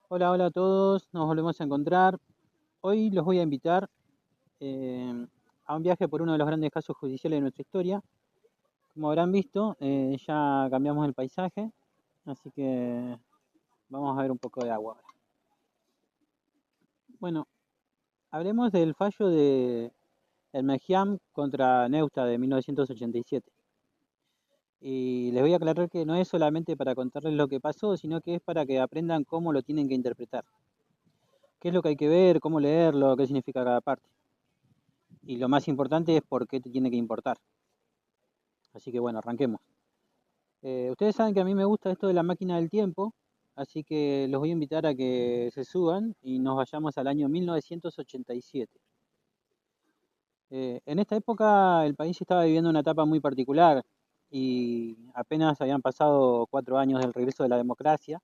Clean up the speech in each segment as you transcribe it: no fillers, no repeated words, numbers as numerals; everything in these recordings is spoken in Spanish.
Hola, hola a todos, nos volvemos a encontrar. Hoy los voy a invitar a un viaje por uno de los grandes casos judiciales de nuestra historia. Como habrán visto, ya cambiamos el paisaje, así que vamos a ver un poco de agua ahora. Bueno, hablemos del fallo de Elmeján contra Neusta de 1987. Y les voy a aclarar que no es solamente para contarles lo que pasó, sino que es para que aprendan cómo lo tienen que interpretar. Qué es lo que hay que ver, cómo leerlo, qué significa cada parte. Y lo más importante es por qué te tiene que importar. Así que bueno, arranquemos. Ustedes saben que a mí me gusta esto de la máquina del tiempo, así que los voy a invitar a que se suban y nos vayamos al año 1987. En esta época el país estaba viviendo una etapa muy particular y apenas habían pasado 4 años del regreso de la democracia,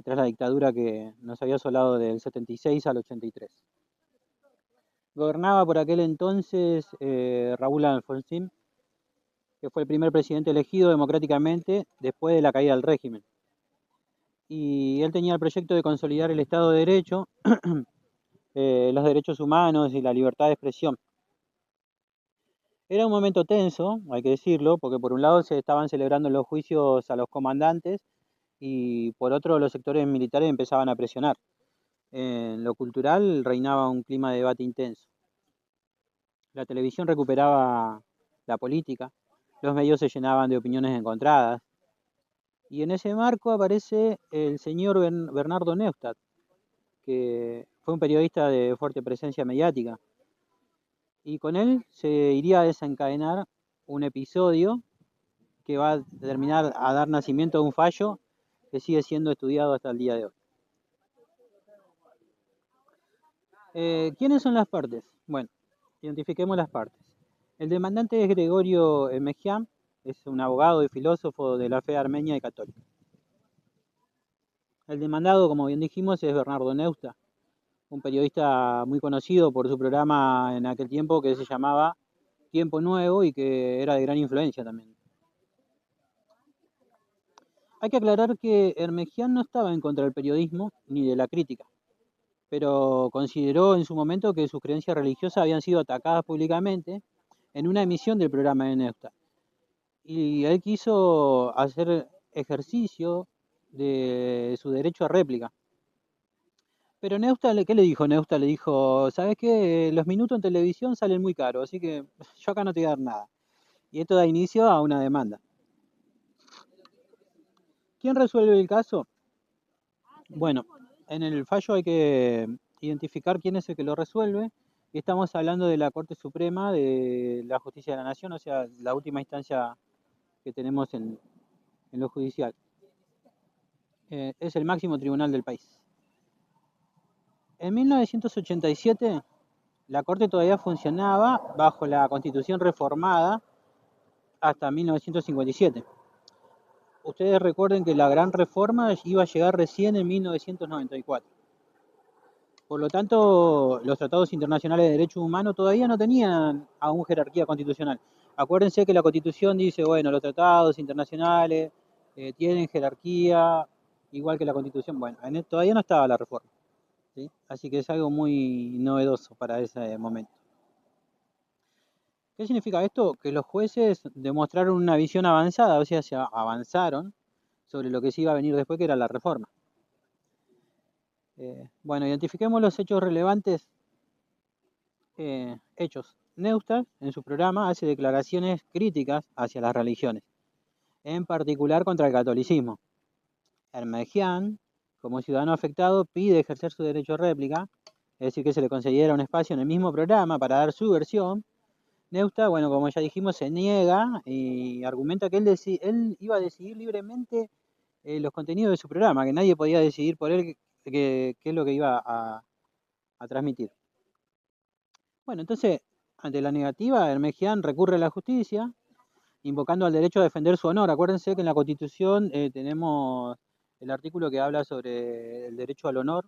tras la dictadura que nos había asolado del 76 al 83. Gobernaba por aquel entonces Raúl Alfonsín, que fue el primer presidente elegido democráticamente después de la caída del régimen. Y él tenía el proyecto de consolidar el Estado de Derecho, los derechos humanos y la libertad de expresión. Era un momento tenso, hay que decirlo, porque por un lado se estaban celebrando los juicios a los comandantes y por otro los sectores militares empezaban a presionar. En lo cultural reinaba un clima de debate intenso. La televisión recuperaba la política, los medios se llenaban de opiniones encontradas, y en ese marco aparece el señor Bernardo Neustadt, que fue un periodista de fuerte presencia mediática. Y con él se iría a desencadenar un episodio que va a terminar a dar nacimiento a un fallo que sigue siendo estudiado hasta el día de hoy. ¿Quiénes son las partes? Bueno, identifiquemos las partes. El demandante es Gregorio Mejian, es un abogado y filósofo de la fe armenia y católica. El demandado, como bien dijimos, es Bernardo Neustadt, un periodista muy conocido por su programa en aquel tiempo que se llamaba Tiempo Nuevo y que era de gran influencia también. Hay que aclarar que Hermegian no estaba en contra del periodismo ni de la crítica, pero consideró en su momento que sus creencias religiosas habían sido atacadas públicamente en una emisión del programa de Neustadt. Y él quiso hacer ejercicio de su derecho a réplica. Pero Neusta, ¿qué le dijo Neusta? Le dijo, ¿sabes qué? Los minutos en televisión salen muy caros, así que yo acá no te voy a dar nada. Y esto da inicio a una demanda. ¿Quién resuelve el caso? Bueno, en el fallo hay que identificar quién es el que lo resuelve. Y estamos hablando de la Corte Suprema de la Justicia de la Nación, o sea, la última instancia que tenemos en lo judicial. Es el máximo tribunal del país. En 1987 la Corte todavía funcionaba bajo la Constitución reformada hasta 1957. Ustedes recuerden que la gran reforma iba a llegar recién en 1994. Por lo tanto, los tratados internacionales de derechos humanos todavía no tenían aún jerarquía constitucional. Acuérdense que la Constitución dice, bueno, los tratados internacionales tienen jerarquía igual que la Constitución. Bueno, todavía no estaba la reforma, ¿sí? Así que es algo muy novedoso para ese momento. ¿Qué significa esto? Que los jueces demostraron una visión avanzada, o sea, se avanzaron sobre lo que se iba a venir después, que era la reforma. Bueno, identifiquemos los hechos relevantes. Hechos. Neustadt, en su programa, hace declaraciones críticas hacia las religiones, en particular contra el catolicismo. Hermegian, como ciudadano afectado, pide ejercer su derecho a réplica, es decir, que se le concediera un espacio en el mismo programa para dar su versión. Neustadt, bueno, como ya dijimos, se niega y argumenta que él iba a decidir libremente los contenidos de su programa, que nadie podía decidir por él qué es lo que iba a transmitir. Bueno, entonces, ante la negativa, Hermegian recurre a la justicia, invocando al derecho a defender su honor. Acuérdense que en la Constitución tenemos el artículo que habla sobre el derecho al honor,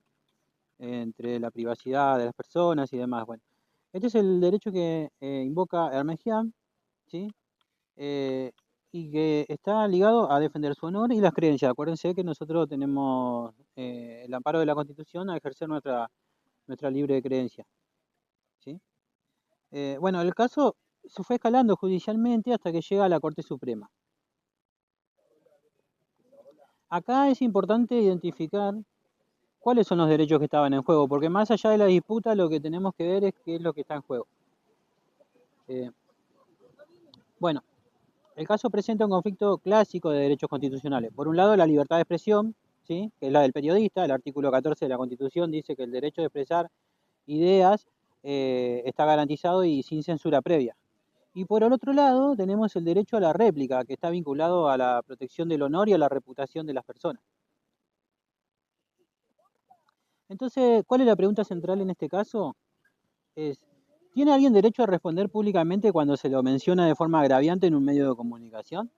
entre la privacidad de las personas y demás. Bueno, este es el derecho que invoca Hermegian, ¿sí? Eh, y que está ligado a defender su honor y las creencias. Acuérdense que nosotros tenemos el amparo de la Constitución a ejercer nuestra libre creencia. ¿Sí? Bueno, el caso se fue escalando judicialmente hasta que llega a la Corte Suprema. Acá es importante identificar cuáles son los derechos que estaban en juego, porque más allá de la disputa lo que tenemos que ver es qué es lo que está en juego. Bueno, el caso presenta un conflicto clásico de derechos constitucionales. Por un lado, la libertad de expresión, ¿sí?, que es la del periodista. El artículo 14 de la Constitución dice que el derecho de expresar ideas está garantizado y sin censura previa. Y por el otro lado, tenemos el derecho a la réplica, que está vinculado a la protección del honor y a la reputación de las personas. Entonces, ¿cuál es la pregunta central en este caso? ¿Tiene alguien derecho a responder públicamente cuando se lo menciona de forma agraviante en un medio de comunicación?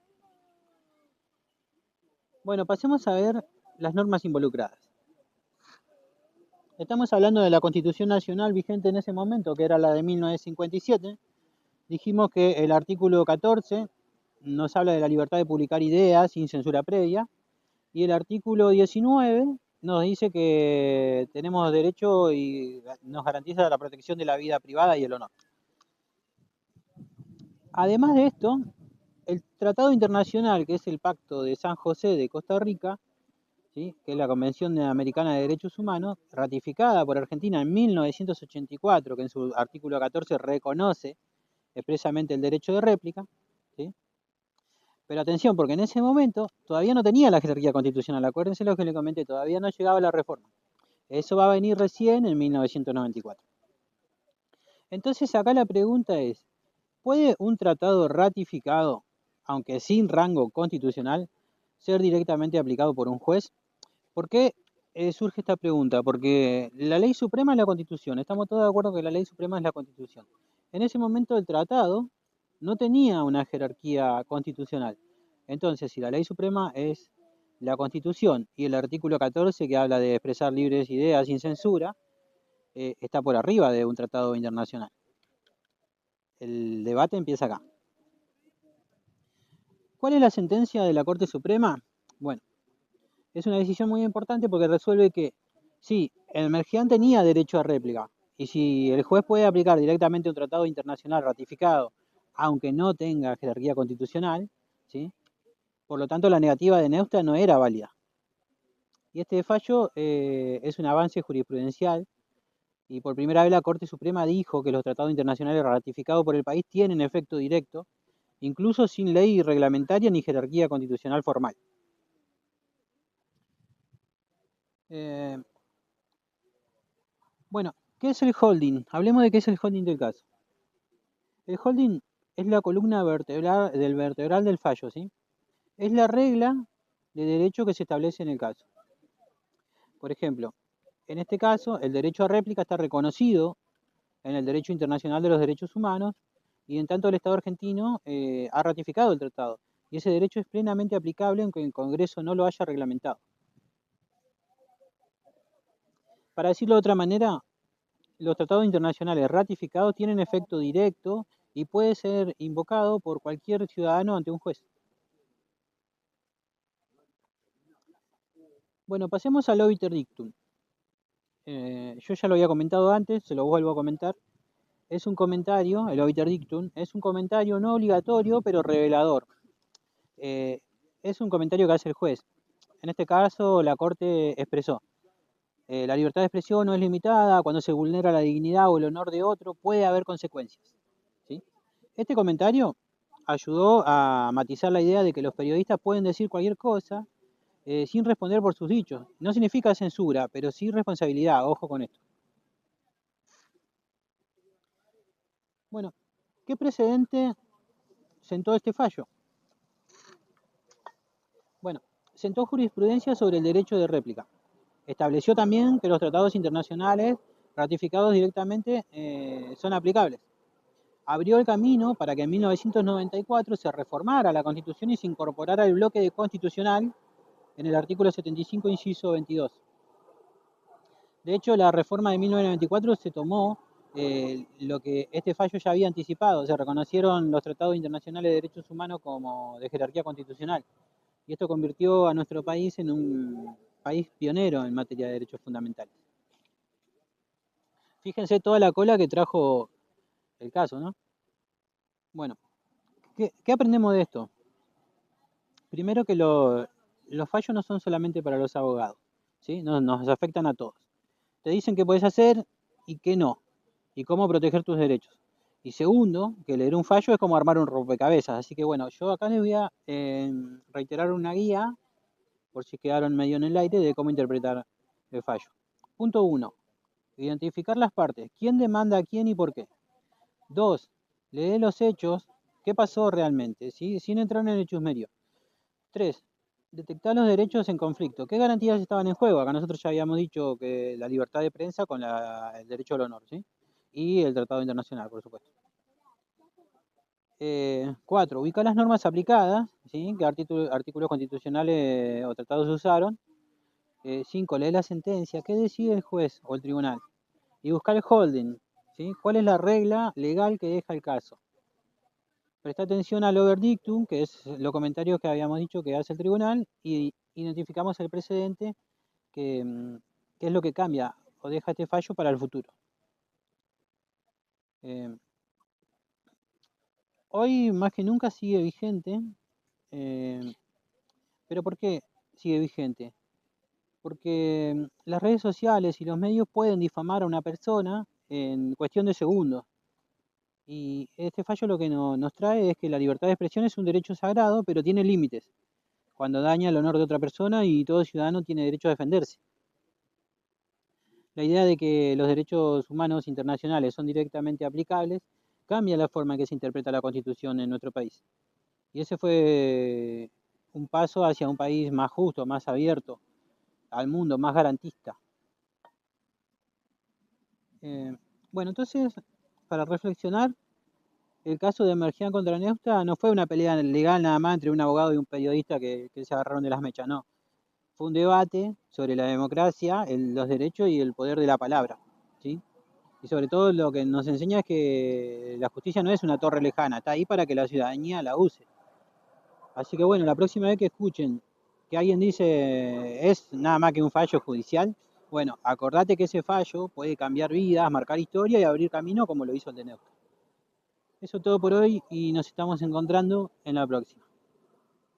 Bueno, pasemos a ver las normas involucradas. Estamos hablando de la Constitución Nacional vigente en ese momento, que era la de 1957. Dijimos que el artículo 14 nos habla de la libertad de publicar ideas sin censura previa, y el artículo 19 nos dice que tenemos derecho y nos garantiza la protección de la vida privada y el honor. Además de esto, el Tratado Internacional, que es el Pacto de San José de Costa Rica, ¿sí?, que es la Convención Americana de Derechos Humanos, ratificada por Argentina en 1984, que en su artículo 14 reconoce expresamente el derecho de réplica, ¿sí? Pero atención, porque en ese momento todavía no tenía la jerarquía constitucional. Acuérdense lo que le comenté, todavía no llegaba la reforma. Eso va a venir recién en 1994. Entonces acá la pregunta es, ¿puede un tratado ratificado, aunque sin rango constitucional, ser directamente aplicado por un juez? ¿Por qué surge esta pregunta? Porque la ley suprema es la Constitución. Estamos todos de acuerdo que la ley suprema es la Constitución. En ese momento el tratado no tenía una jerarquía constitucional. Entonces, si la ley suprema es la Constitución y el artículo 14, que habla de expresar libres ideas sin censura, está por arriba de un tratado internacional. El debate empieza acá. ¿Cuál es la sentencia de la Corte Suprema? Bueno, es una decisión muy importante porque resuelve que sí, el Mergián tenía derecho a réplica, y si el juez puede aplicar directamente un tratado internacional ratificado, aunque no tenga jerarquía constitucional, ¿sí?, por lo tanto la negativa de Neustadt no era válida. Y este fallo es un avance jurisprudencial, y por primera vez la Corte Suprema dijo que los tratados internacionales ratificados por el país tienen efecto directo, incluso sin ley reglamentaria ni jerarquía constitucional formal. Bueno, ¿qué es el holding? Hablemos de qué es el holding del caso. El holding es la columna vertebral del fallo, ¿sí? Es la regla de derecho que se establece en el caso. Por ejemplo, en este caso, el derecho a réplica está reconocido en el derecho internacional de los derechos humanos, y en tanto el Estado argentino ha ratificado el tratado, y ese derecho es plenamente aplicable aunque el Congreso no lo haya reglamentado. Para decirlo de otra manera, los tratados internacionales ratificados tienen efecto directo y puede ser invocado por cualquier ciudadano ante un juez. Bueno, pasemos al obiter dictum. Yo ya lo había comentado antes, se lo vuelvo a comentar. Es un comentario, el obiter dictum, es un comentario no obligatorio, pero revelador. Es un comentario que hace el juez. En este caso, la Corte expresó: la libertad de expresión no es limitada, cuando se vulnera la dignidad o el honor de otro, puede haber consecuencias, ¿sí? Este comentario ayudó a matizar la idea de que los periodistas pueden decir cualquier cosa sin responder por sus dichos. No significa censura, pero sí responsabilidad, ojo con esto. Bueno, ¿qué precedente sentó este fallo? Bueno, sentó jurisprudencia sobre el derecho de réplica. Estableció también que los tratados internacionales ratificados directamente son aplicables. Abrió el camino para que en 1994 se reformara la Constitución y se incorporara el bloque constitucional en el artículo 75, inciso 22. De hecho, la reforma de 1994 se tomó lo que este fallo ya había anticipado. Se reconocieron los tratados internacionales de derechos humanos como de jerarquía constitucional. Y esto convirtió a nuestro país en un país pionero en materia de derechos fundamentales. Fíjense toda la cola que trajo el caso, ¿no? Bueno, ¿qué aprendemos de esto? Primero que los fallos no son solamente para los abogados, ¿sí? Nos afectan a todos. Te dicen qué puedes hacer y qué no, y cómo proteger tus derechos. Y segundo, que leer un fallo es como armar un rompecabezas. Así que bueno, yo acá les voy a reiterar una guía, por si quedaron medio en el aire, de cómo interpretar el fallo. Punto 1. Identificar las partes. ¿Quién demanda a quién y por qué? 2. Lee los hechos. ¿Qué pasó realmente? ¿Sí? Sin entrar en el chusmerío. 3. Detectar los derechos en conflicto. ¿Qué garantías estaban en juego? Acá nosotros ya habíamos dicho que la libertad de prensa con el derecho al honor, ¿sí? Y el tratado internacional, por supuesto. 4. Ubicar las normas aplicadas, ¿sí? ¿Qué artículos constitucionales o tratados se usaron? 5. Leer la sentencia. ¿Qué decide el juez o el tribunal? Y buscar el holding, ¿sí? ¿Cuál es la regla legal que deja el caso? Presta atención al overdictum, que es los comentarios que habíamos dicho que hace el tribunal, y identificamos el precedente que, que es lo que cambia o deja este fallo para el futuro. Hoy más que nunca sigue vigente, pero ¿por qué sigue vigente? Porque las redes sociales y los medios pueden difamar a una persona en cuestión de segundos. Y este fallo lo que nos trae es que la libertad de expresión es un derecho sagrado, pero tiene límites, cuando daña el honor de otra persona y todo ciudadano tiene derecho a defenderse. La idea de que los derechos humanos internacionales son directamente aplicables cambia la forma en que se interpreta la Constitución en nuestro país. Y ese fue un paso hacia un país más justo, más abierto al mundo, más garantista. Bueno, entonces, para reflexionar, el caso de Mergián contra Neusta no fue una pelea legal nada más entre un abogado y un periodista que se agarraron de las mechas, no. Fue un debate sobre la democracia, los derechos y el poder de la palabra, ¿sí? Y sobre todo lo que nos enseña es que la justicia no es una torre lejana, está ahí para que la ciudadanía la use. Así que bueno, la próxima vez que escuchen que alguien dice es nada más que un fallo judicial, bueno, acordate que ese fallo puede cambiar vidas, marcar historia y abrir camino como lo hizo el de Neusta. Eso es todo por hoy y nos estamos encontrando en la próxima.